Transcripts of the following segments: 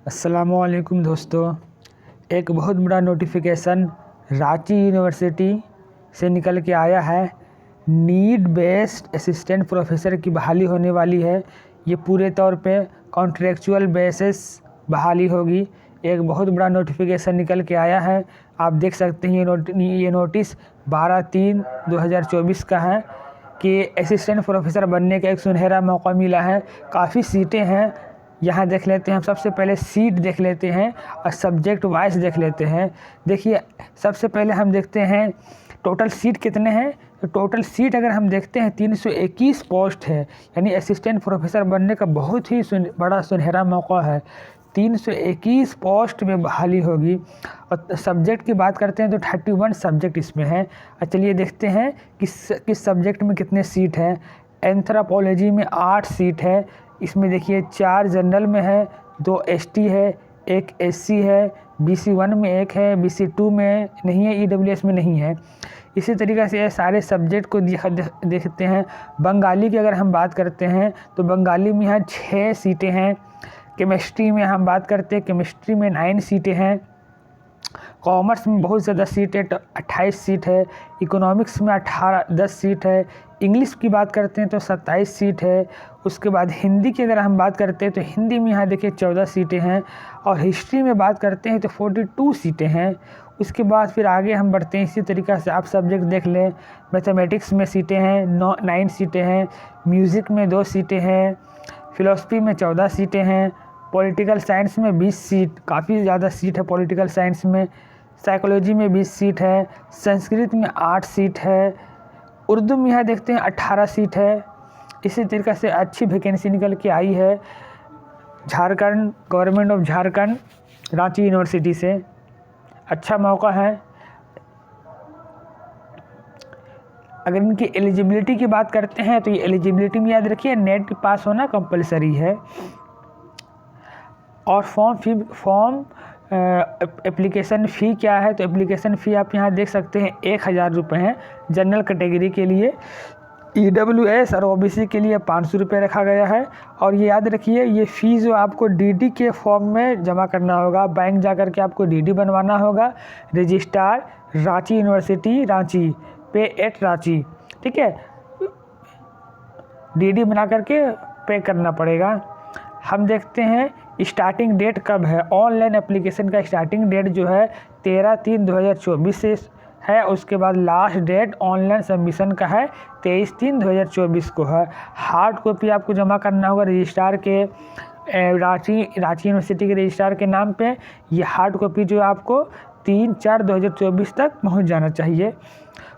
अस्सलामुअलैकुम दोस्तों, एक बहुत बड़ा नोटिफिकेशन रांची यूनिवर्सिटी से निकल के आया है। नीड बेस्ड असिस्टेंट प्रोफेसर की बहाली होने वाली है। ये पूरे तौर पे कॉन्ट्रेक्चुअल बेसिस बहाली होगी। एक बहुत बड़ा नोटिफिकेशन निकल के आया है। आप देख सकते हैं ये नोटिस 12/3/2024 का है कि असिस्टेंट प्रोफेसर बनने का एक सुनहरा मौका मिला है। काफ़ी सीटें हैं, यहाँ देख लेते हैं। हम सबसे पहले सीट देख लेते हैं और सब्जेक्ट वाइज देख लेते हैं। देखिए, सबसे पहले हम देखते हैं टोटल सीट कितने हैं। तो टोटल सीट अगर हम देखते हैं 321 पोस्ट है, यानी असिस्टेंट प्रोफेसर बनने का बहुत ही बड़ा सुनहरा मौका है। 321 पोस्ट में बहाली होगी। और सब्जेक्ट की बात करते हैं तो 31 सब्जेक्ट इसमें है। और चलिए देखते हैं किस सब्जेक्ट में कितने सीट हैं। एंथ्रोपोलॉजी में 8 सीट है। इसमें देखिए 4 जनरल में है, 2 एसटी है, 1 एससी है, BC1 में 1 है, BC2 में नहीं है, EWS में नहीं है। इसी तरीक़े से सारे सब्जेक्ट को देखते हैं। बंगाली की अगर हम बात करते हैं तो बंगाली में यहाँ 6 सीटें हैं। केमिस्ट्री में हम बात करते हैं, केमिस्ट्री में 9 सीटें हैं। कॉमर्स में बहुत ज़्यादा सीट है, 28 सीट है। इकोनॉमिक्स में 10 सीट है। इंग्लिश की बात करते हैं तो 27 सीट है। उसके बाद हिंदी की अगर हम बात करते हैं तो हिंदी में यहाँ देखिए 14 सीटें हैं। और हिस्ट्री में बात करते हैं तो 42 सीटें हैं। उसके बाद फिर आगे हम बढ़ते हैं। इसी तरीक़े से आप सब्जेक्ट देख लें। मैथमेटिक्स में सीटें हैं, 9 सीटें हैं। म्यूज़िक में 2 सीटें हैं। फ़िलोसफी में 14 सीटें हैं। पॉलिटिकल साइंस में 20 सीट, काफ़ी ज़्यादा सीट है पॉलिटिकल साइंस में। साइकोलॉजी में 20 सीट है। संस्कृत में 8 सीट है। उर्दू में यहाँ देखते हैं 18 सीट है। इसी तरीके से अच्छी वैकेंसी निकल के आई है Jharkhand, government of Jharkhand, Ranchi university से। अच्छा मौका है। अगर इनकी एलिजिबिलिटी की बात करते हैं तो ये एलिजिबिलिटी में याद रखिए नेट पास होना कंपलसरी है। और फॉर्म एप्लीकेशन फ़ी क्या है, तो एप्लीकेशन फ़ी आप यहाँ देख सकते हैं 1000 रुपये हैं जनरल कैटेगरी के लिए। EWS और OBC के लिए 500 रुपये रखा गया है। और ये याद रखिए, ये फ़ी जो आपको DD के फॉर्म में जमा करना होगा। बैंक जा कर के आपको DD बनवाना होगा। रजिस्ट्रार रांची यूनिवर्सिटी रांची, पे एट रांची, ठीक है। DD बना करके पे करना पड़ेगा। हम देखते हैं स्टार्टिंग डेट कब है। ऑनलाइन एप्लीकेशन का स्टार्टिंग डेट जो है 13/3/2024 से है। उसके बाद लास्ट डेट ऑनलाइन सबमिशन का है 23/3/2024 को है। हार्ड कॉपी आपको जमा करना होगा रजिस्ट्रार के, रांची यूनिवर्सिटी के रजिस्ट्रार के नाम पे। ये हार्ड कॉपी जो आपको 3/4/2024 तक पहुंच जाना चाहिए।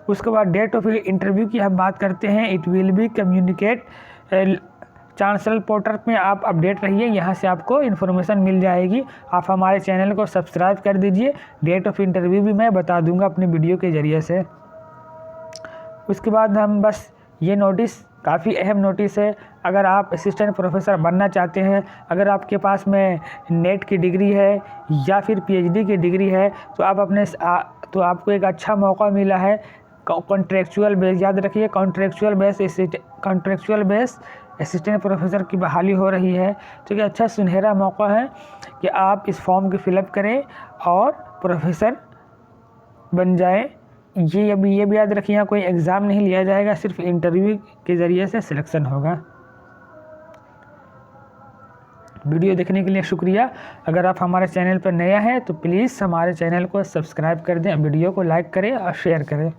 उसके बाद डेट ऑफ इंटरव्यू की हम बात करते हैं। It will be communicate chancellor portal में आप अपडेट रहिए, यहाँ से आपको इन्फॉर्मेशन मिल जाएगी। आप हमारे चैनल को सब्सक्राइब कर दीजिए। डेट ऑफ इंटरव्यू भी मैं बता दूंगा अपने वीडियो के ज़रिए से। उसके बाद हम बस ये नोटिस काफ़ी अहम नोटिस है। अगर आप असिस्टेंट प्रोफेसर बनना चाहते हैं, अगर आपके पास में नेट की डिग्री है या फिर PhD की डिग्री है, तो तो आपको एक अच्छा मौका मिला है। कॉन्ट्रेक्चुअल बेस याद रखिए, कॉन्ट्रेक्चुअल बेस असिस्टेंट प्रोफेसर की बहाली हो रही है। तो ये अच्छा सुनहरा मौका है कि आप इस फॉर्म को फिलअप करें और प्रोफेसर बन जाएं। ये भी याद रखिए, यहाँ कोई एग्ज़ाम नहीं लिया जाएगा, सिर्फ इंटरव्यू के ज़रिए से सिलेक्शन होगा। वीडियो देखने के लिए शुक्रिया। अगर आप हमारे चैनल पर नया हैं तो प्लीज़ हमारे चैनल को सब्सक्राइब कर दें, वीडियो को लाइक करें और शेयर करें।